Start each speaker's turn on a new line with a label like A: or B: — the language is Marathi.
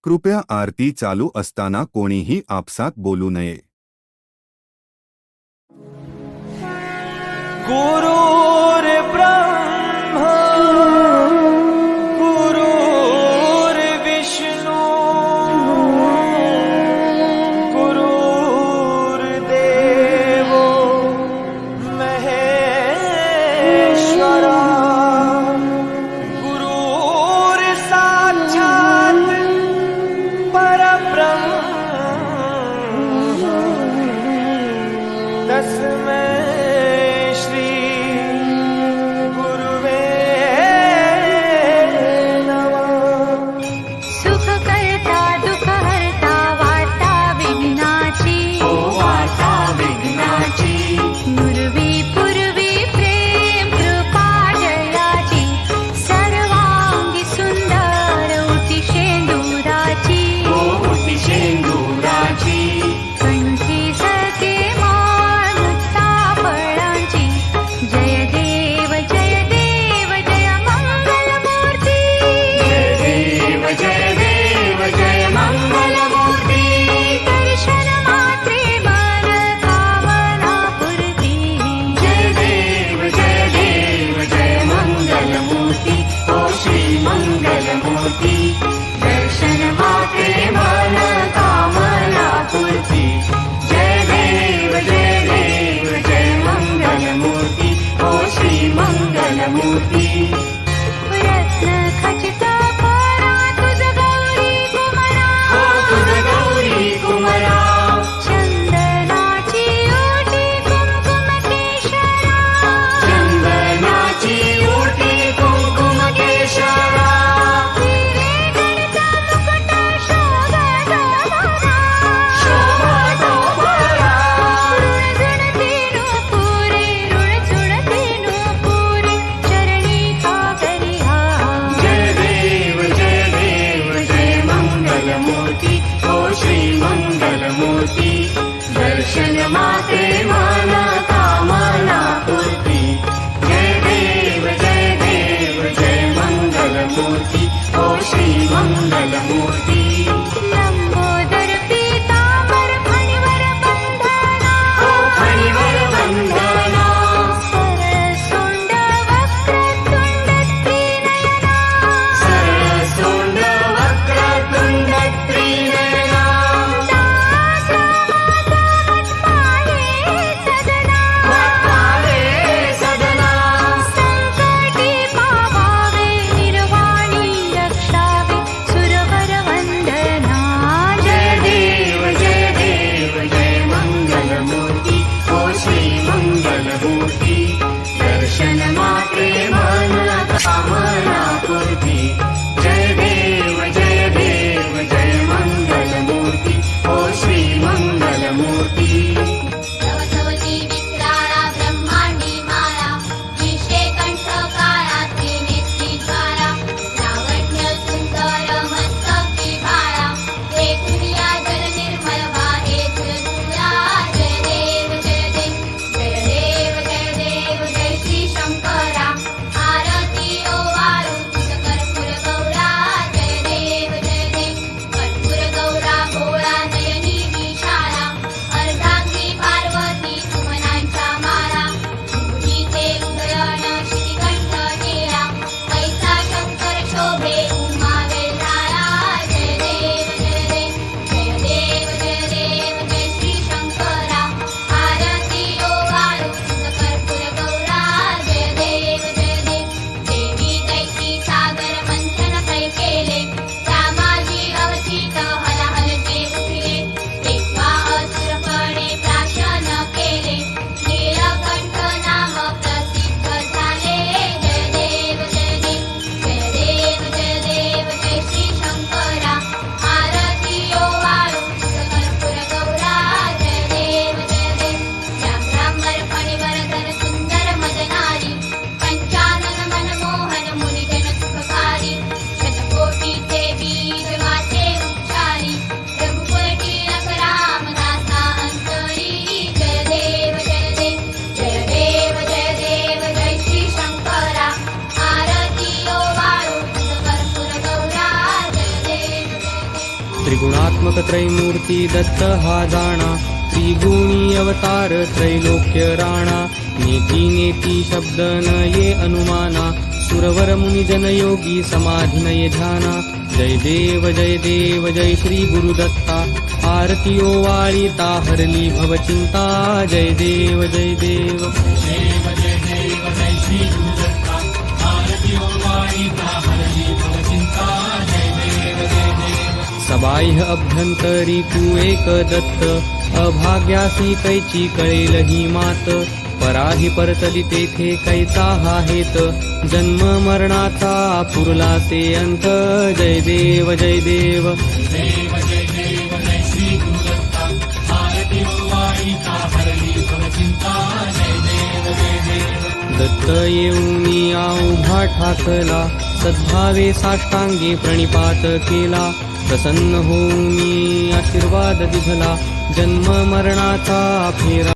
A: कृपया आरती चालू असताना कोणीही आपसात बोलू नये.
B: गुरुर्ब्रह्मा गुरुर्विष्णू गुरुर्देवो महेश्वरा गुरुर्साक्षात् परब्रह्म तस्मै दर्शन माते मन कामना पूर्ति जय देव जय मंगल मूर्ति ओ श्री मंगल मूर्ति लंबोदर पीतांबर फणिवर बंधना ओ फणिवर बंधना सरसोंड वक्रतुंड त्रिनयना सरसोंड वक्रतुंड त्रिनयना
C: त्रिगुणात्मक त्रैमूर्ती दत्त हा जाणा त्रिगुणी अवतार त्रैलोक्य राणा नेती नेती शब्द न ये अनुमाना सुरवर मुनि जन योगी समाधी न ये ध्याना जय देव जय श्री गुरुदत्ता आरती ओवाळीता हरली भवचिंता जय देव जय देव सबाह्य अभ्यंतरी तू एक दत्त अभाग्यासी कैची कळेल ही मात पराही परतली तेथे कैचा हा हेत जन्म मरणाचा पुरला ते अंत जय देव जय देव दत्त येऊनी उभा ठाकला सद्भावे साष्टांगी प्रणिपात केला प्रसन्न होऊनी आशीर्वाद दिधला जन्म मरणाचा फेरा